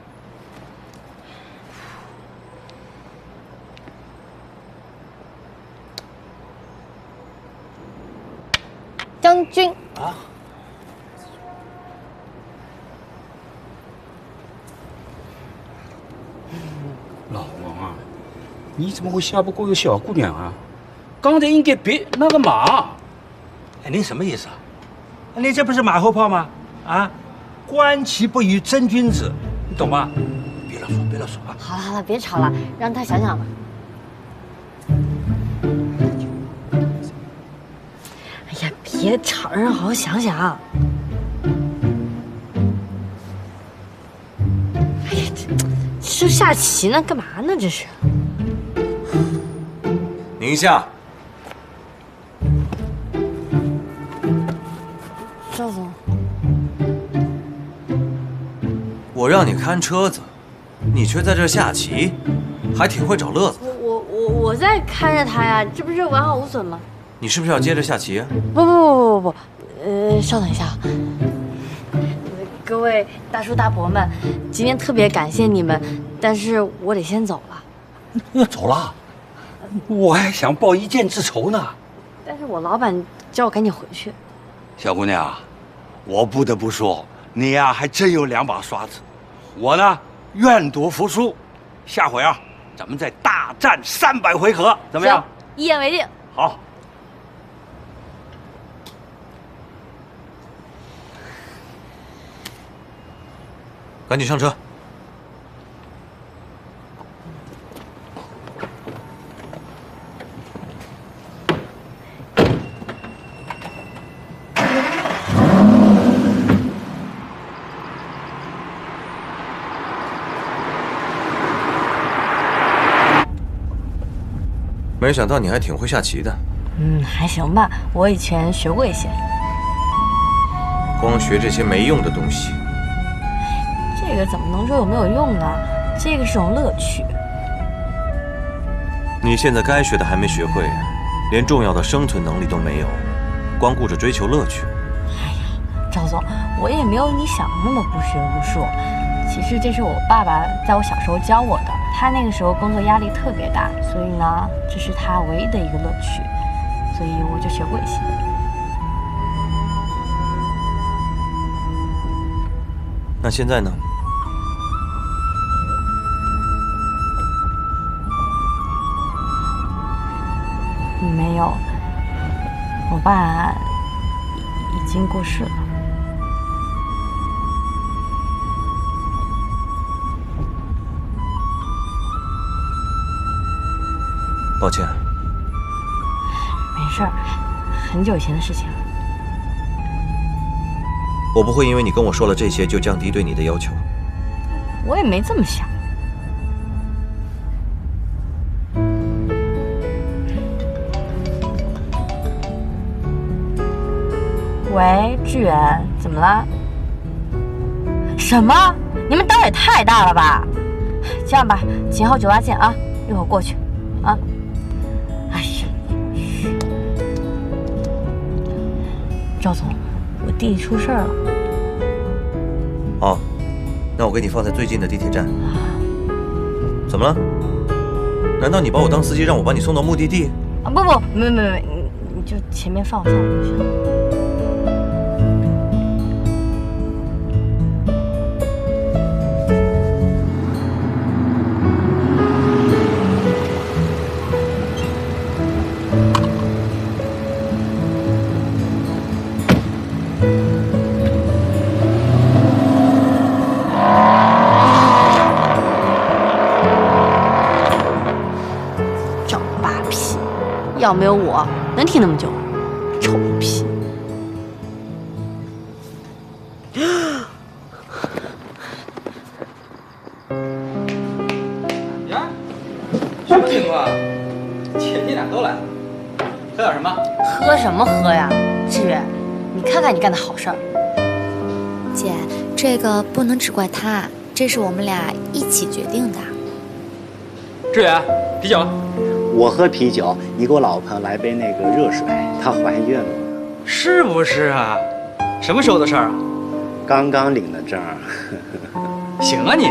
S1: 将军
S19: 啊，老王啊，你怎么会下不过个小姑娘啊？刚才应该别那个马。哎，您什么意思啊？你这不是马后炮吗？啊，观其不语真君子，你懂吗？别乱说，别乱说啊！
S1: 好了好了，别吵了，让他想想吧。哎呀，别吵，让好好想想。哎呀，这下棋呢，干嘛呢？这是。
S3: 宁夏，
S1: 赵总，
S3: 我让你看车子，你却在这下棋，还挺会找乐子。
S1: 我在看着他呀，这不是完好无损吗？
S3: 你是不是要接着下棋啊？
S1: 不，稍等一下。各位大叔大伯们，今天特别感谢你们，但是我得先走了。
S19: 要走了？我还想报一箭之仇呢。
S1: 但是我老板叫我赶紧回去。
S19: 小姑娘，我不得不说，你呀还真有两把刷子。我呢愿赌服输，下回啊咱们再大战300回合，怎么样？
S1: 一言为定。
S19: 好。
S3: 赶紧上车。没想到你还挺会下棋的。
S1: 还行吧，我以前学过一些。
S3: 光学这些没用的东西。
S1: 这个怎么能说有没有用呢？这个是种乐趣。
S3: 你现在该学的还没学会，连重要的生存能力都没有，光顾着追求乐趣。
S1: 哎呀，赵总，我也没有你想的那么不学无术。其实这是我爸爸在我小时候教我的，他那个时候工作压力特别大，所以呢，这是他唯一的一个乐趣，所以我就学过一些。
S3: 那现在呢？
S1: 没有，我爸已经过世了。
S3: 抱歉。
S1: 没事儿，很久以前的事情了。
S3: 我不会因为你跟我说了这些就降低对你的要求。
S1: 我也没这么想。喂，志远，怎么了？什么？你们胆也太大了吧！这样吧，秦昊酒吧见啊，一会儿过去。啊！哎呀，赵总，我弟弟出事儿了。
S3: 哦，那我给你放在最近的地铁站。怎么了？难道你把我当司机，让我把你送到目的地？
S1: 啊不，没，你就前面放我下来就行。要没有我，能停那么久？臭屁！
S6: 呀，什么情况？姐弟俩都来了，喝点什么？
S1: 喝什么喝呀？志远，你看看你干的好事儿。
S14: 姐，这个不能只怪他，这是我们俩一起决定的。
S6: 志远，啤酒。
S5: 我喝啤酒，你给我老婆来杯那个热水，她怀孕了。
S6: 是不是啊？什么时候的事儿啊？
S5: 刚刚领的证。
S6: 行啊你。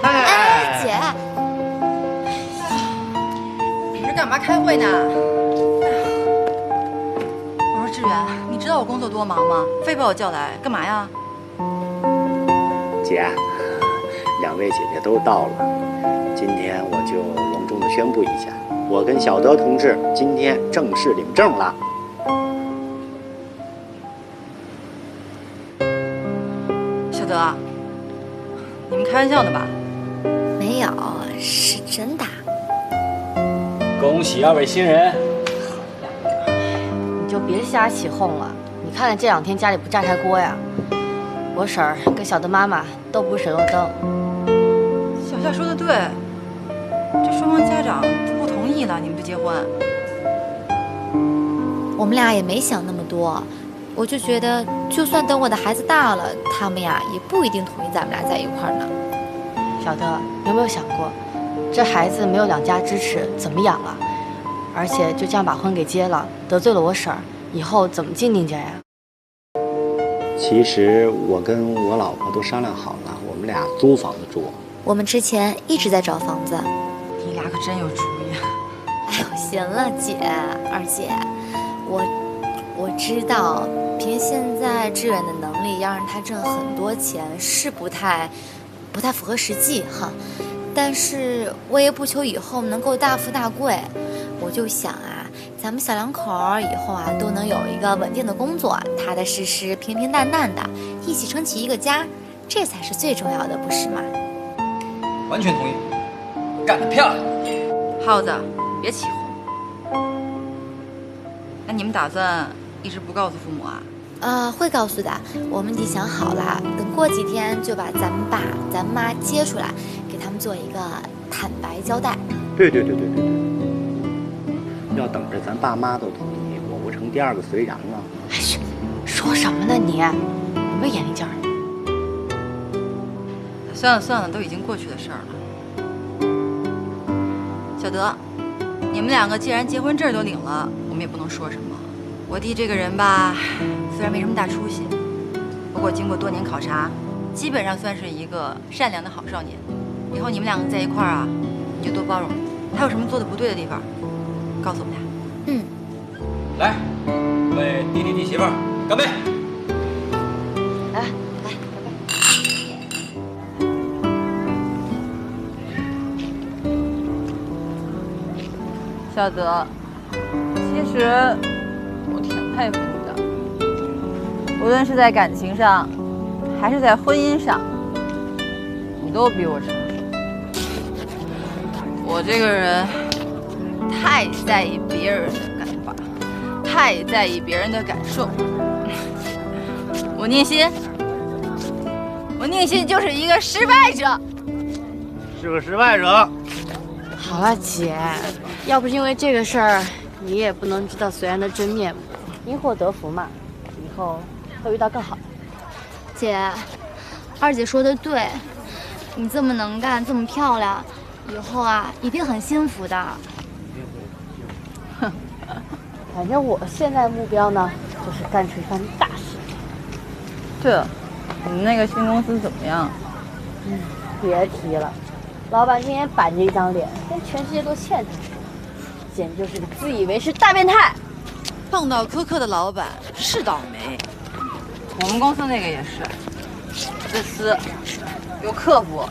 S14: 哎，姐，
S17: 你这干嘛开会呢？我说志远，你知道我工作多忙吗？非把我叫来干嘛呀？
S5: 姐，两位姐姐都到了，今天我就隆重的宣布一下，我跟小德同志今天正式领证了。
S17: 小德，你们开玩笑的吧？
S14: 没有，是真的。
S19: 恭喜二位新人！
S1: 你就别瞎起哄了。你看看这2天家里不炸开锅呀？我婶儿跟小德妈妈都不省油灯。
S17: 小夏说的对，这双方家长都不同意了，你们就结婚。
S14: 我们俩也没想那么多，我就觉得，就算等我的孩子大了，他们呀也不一定同意咱们俩在一块儿呢。
S1: 小德，有没有想过，这孩子没有2家支持，怎么养啊？而且就这样把婚给结了，得罪了我婶儿，以后怎么进宁家呀？
S5: 其实我跟我老婆都商量好了，我们俩租房子住。
S14: 我们之前一直在找房子。
S17: 你俩可真有主意。
S14: 哎呦，行了，姐，二姐，我知道，凭现在志远的能力，要让他挣很多钱是不太符合实际哈。但是我也不求以后能够大富大贵，我就想啊，咱们小两口以后啊都能有一个稳定的工作，踏踏实实、平平淡淡的，一起撑起一个家，这才是最重要的，不是吗？
S6: 完全同意，干得漂亮！
S17: 耗子，别起哄。那你们打算一直不告诉父母啊？
S14: 会告诉的，我们已经想好了，等过几天就把咱们爸、咱妈接出来，给他们做一个坦白交代。
S5: 对，要等着咱爸妈都同意，我不成第2个隋然了。
S1: 哎，说什么呢你？有没有眼力劲儿？
S17: 算了，都已经过去的事儿了。小德，你们2个既然结婚证都领了，我们也不能说什么。我弟这个人吧，虽然没什么大出息，不过经过多年考察，基本上算是一个善良的好少年。以后你们2个在一块儿啊，你就多包容，他有什么做的不对的地方，告诉我们俩。
S6: 来，为弟媳妇儿干杯！
S1: 来，
S17: 小德，其实我挺佩服你的，无论是在感情上，还是在婚姻上，你都比我成熟。我这个人太在意别人的看法，太在意别人的感受。我宁心就是一个失败者，
S2: 是个失败者。
S1: 好了，姐，要不是因为这个事儿，你也不能知道隋然的真面目。因祸得福嘛，以后会遇到更好的。
S14: 姐，二姐说的对，你这么能干，这么漂亮，以后啊一定很幸福的。
S1: 哼，反正我现在目标呢，就是干出一番大事。
S17: 对了，你们那个新公司怎么样？
S1: 别提了，老板天天板着一张脸，跟全世界都欠他似的，简直就是个自以为是大变态。
S17: 碰到苛刻的老板是倒霉，我们公司那个也是，自私又刻薄，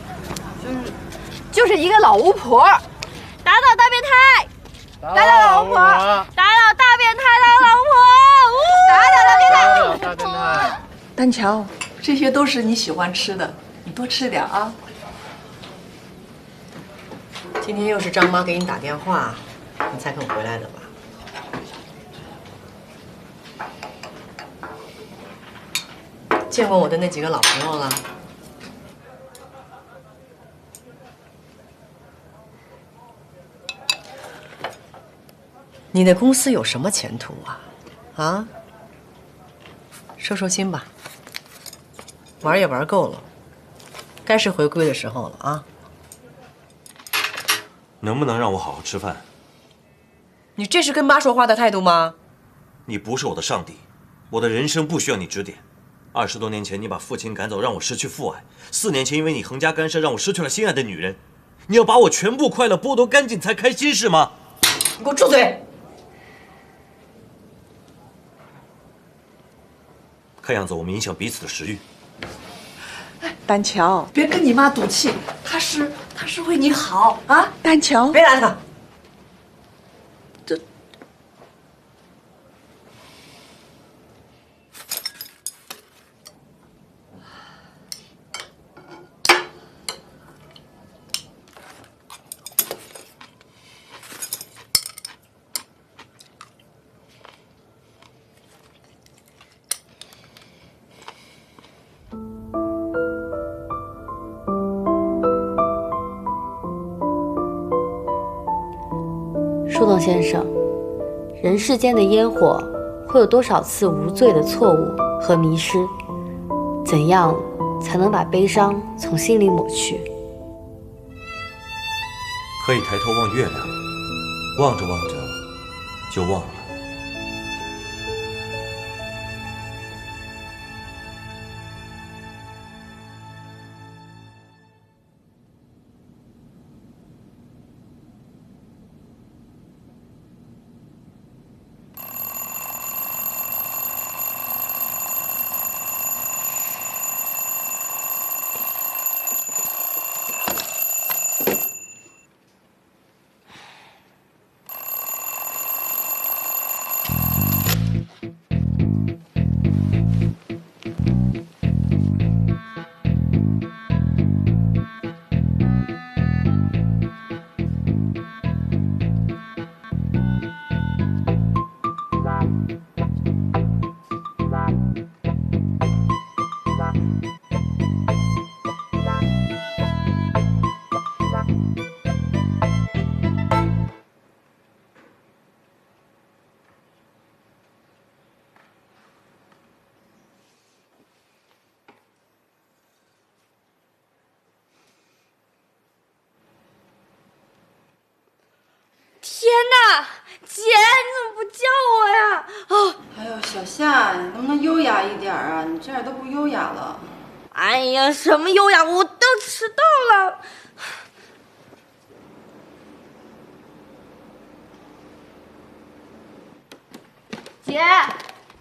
S17: 就是一个老巫婆。打倒大变态，打倒老巫婆，打倒大变态，打倒老巫婆，打倒大变态，
S2: 大变态。
S20: 丹乔，这些都是你喜欢吃的，你多吃点啊。
S21: 今天又是张妈给你打电话，你才肯回来的吧？见过我的那几个老朋友了？你的公司有什么前途啊？啊？收收心吧，玩也玩够了，该是回归的时候了啊！
S3: 能不能让我好好吃饭？
S21: 你这是跟妈说话的态度吗？
S3: 你不是我的上帝，我的人生不需要你指点。20多年前你把父亲赶走，让我失去父爱；4年前因为你横加干涉，让我失去了心爱的女人。你要把我全部快乐剥夺干净才开心是吗？
S21: 你给我住嘴！
S3: 看样子我们影响彼此的食欲。
S20: 丹乔，别跟你妈赌气，她是为你好啊！丹乔，
S21: 别拦她。
S1: 树洞先生，人世间的烟火会有多少次无罪的错误和迷失？怎样才能把悲伤从心里抹去？
S3: 可以抬头望月亮，望着望着就忘了。
S16: 天哪，姐，你怎么不叫我呀？啊！
S17: 哎呦，小夏，你能不能优雅一点啊？你这样都不优雅了。
S16: 哎呀，什么优雅？我都迟到了。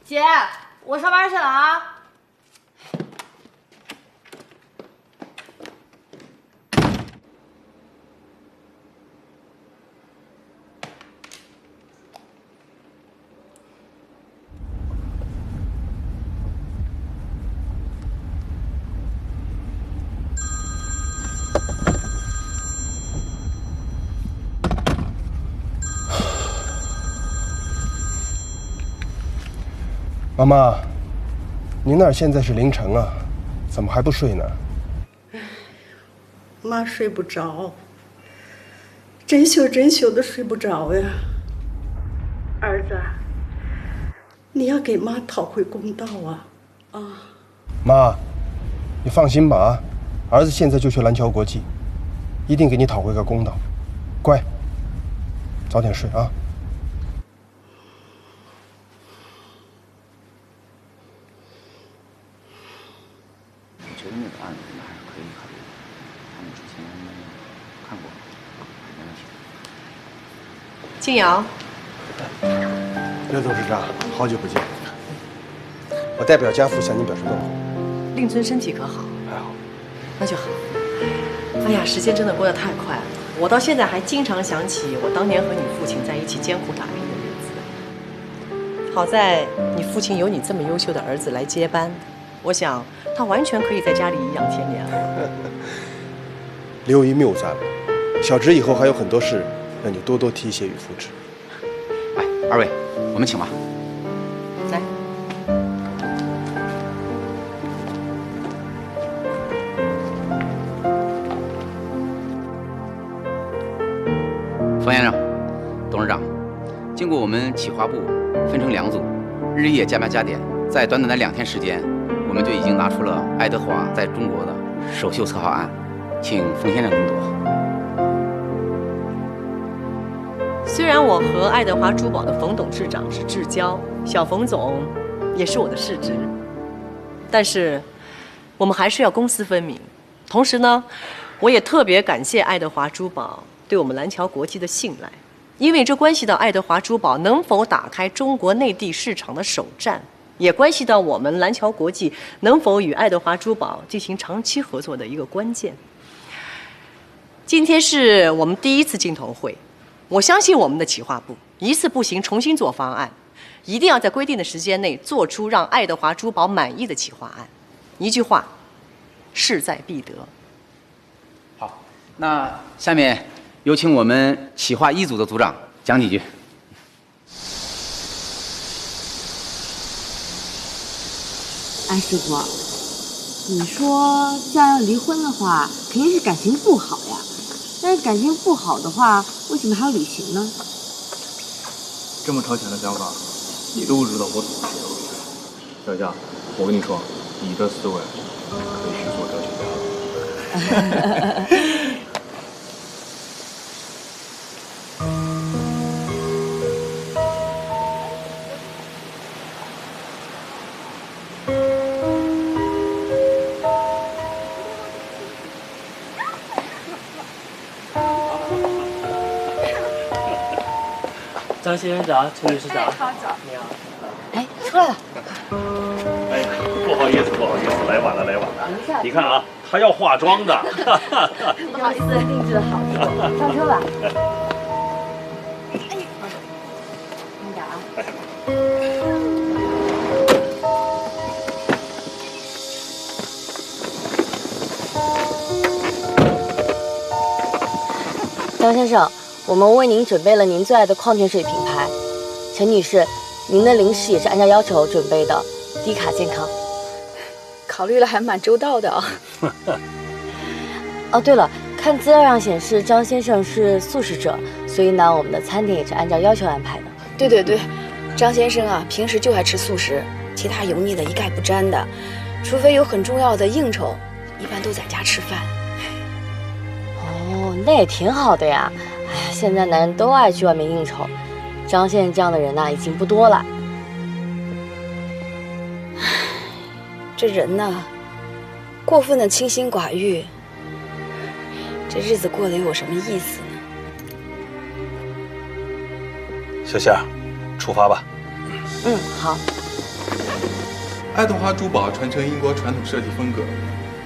S16: 姐，我上班去了啊。
S11: 妈妈，您那儿现在是凌晨啊，怎么还不睡呢？
S20: 妈睡不着，真宿的睡不着呀。儿子，你要给妈讨回公道啊！啊，
S11: 妈，你放心吧啊，儿子现在就去蓝桥国际，一定给你讨回个公道。乖，早点睡啊。
S5: 我觉得那个案子我们还是可以考虑的，他们之前看过，没问题。
S21: 静瑶，
S11: 刘董事长，好久不见，我代表家父向您表示问候。
S21: 令尊身体可好？
S11: 还好。
S21: 那就好。哎呀，时间真的过得太快了，我到现在还经常想起我当年和你父亲在一起艰苦打拼的日子。好在你父亲有你这么优秀的儿子来接班，我想他完全可以在家里颐养天年了。
S11: 刘姨谬赞了，小侄以后还有很多事，让你多多提携与扶持。
S5: 来，二位，我们请吧。
S21: 来。
S5: 冯先生，董事长，经过我们企划部分成2组，日夜加班加点，在短短的2天时间，我们就已经拿出了爱德华在中国的首秀策划案，请冯先生定夺。
S21: 虽然我和爱德华珠宝的冯董事长是至交，小冯总也是我的市值。但是，我们还是要公私分明。同时呢，我也特别感谢爱德华珠宝对我们蓝桥国际的信赖，因为这关系到爱德华珠宝能否打开中国内地市场的首站，也关系到我们蓝桥国际能否与爱德华珠宝进行长期合作的一个关键。今天是我们第一次镜头会，我相信我们的企划部一次不行，重新做方案，一定要在规定的时间内做出让爱德华珠宝满意的企划案。一句话，势在必得。
S5: 好，那下面有请我们企划一组的组长讲几句。
S1: 哎，师傅，你说这样要离婚的话，肯定是感情不好呀。但是感情不好的话，为什么还要旅行呢？
S9: 这么超前的想法，你都不知道我怎么说。小夏，我跟你说，你的思维可以去做哲学家了。
S4: 张先生早，陈女士早。
S7: 好早。
S4: 你好。
S1: 哎，出来了。
S8: 哎，不好意思，来晚了。你看啊，她要化妆的。
S1: 不好意思，定制的好，上车吧。慢点啊。张先生，我们为您准备了您最爱的矿泉水品牌。陈女士，您的零食也是按照要求准备的，低卡健康。
S15: 考虑了还蛮周到的啊。
S1: 哦，对了，看资料上显示张先生是素食者，所以呢，我们的餐点也是按照要求安排的。
S15: 对，张先生啊，平时就爱吃素食，其他油腻的一概不沾的，除非有很重要的应酬，一般都在家吃饭。
S1: 哦，那也挺好的呀。哎呀，现在男人都爱去外面应酬，张先生这样的人呐，已经不多了。
S15: 这人呢，过分的清心寡欲，这日子过得又有什么意思呢？
S8: 小夏，出发吧。
S1: 好。
S9: 爱德华珠宝传承英国传统设计风格，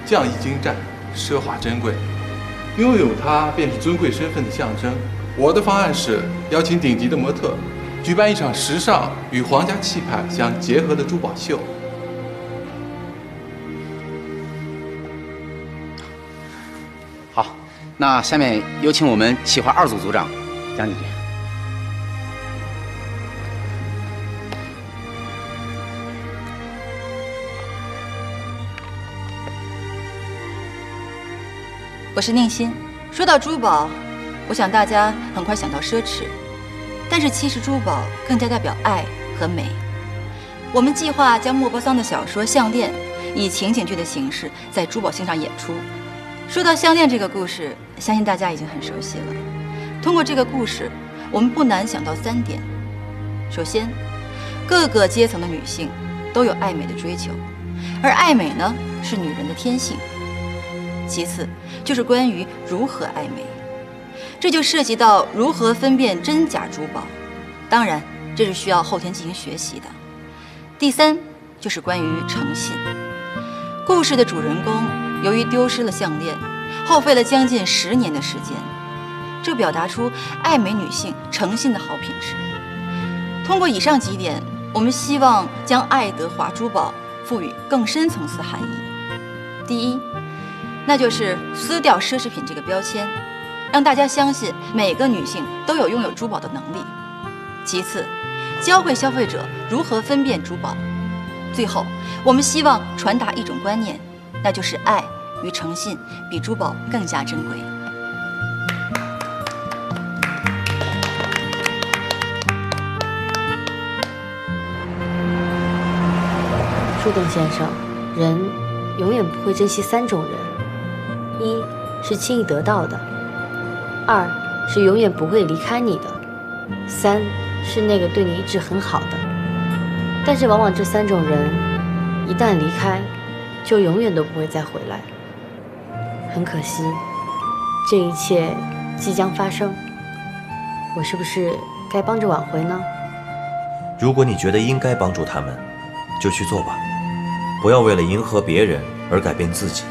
S9: 匠艺精湛，奢华珍贵，拥有它便是尊贵身份的象征。我的方案是邀请顶级的模特，举办一场时尚与皇家气派相结合的珠宝秀。
S5: 好，那下面有请我们企划二组组长讲几句。
S17: 我是宁馨。说到珠宝，我想大家很快想到奢侈，但是其实珠宝更加代表爱和美。我们计划将莫泊桑的小说《项链》以情景剧的形式在珠宝性上演出。说到项链这个故事，相信大家已经很熟悉了。通过这个故事，我们不难想到3点：首先，各个阶层的女性都有爱美的追求，而爱美呢是女人的天性。其次就是关于如何爱美，这就涉及到如何分辨真假珠宝，当然这是需要后天进行学习的。第三就是关于诚信。故事的主人公由于丢失了项链，耗费了将近10年的时间，这表达出爱美女性诚信的好品质。通过以上几点，我们希望将爱德华珠宝赋予更深层次含义。第一，那就是撕掉奢侈品这个标签，让大家相信每个女性都有拥有珠宝的能力。其次，教会消费者如何分辨珠宝。最后，我们希望传达一种观念，那就是爱与诚信比珠宝更加珍贵。
S1: 树洞先生，人永远不会珍惜3种人：一是轻易得到的，2是永远不会离开你的，3是那个对你一直很好的。但是往往这3种人一旦离开，就永远都不会再回来。很可惜，这一切即将发生，我是不是该帮着挽回呢？
S3: 如果你觉得应该帮助他们，就去做吧，不要为了迎合别人而改变自己。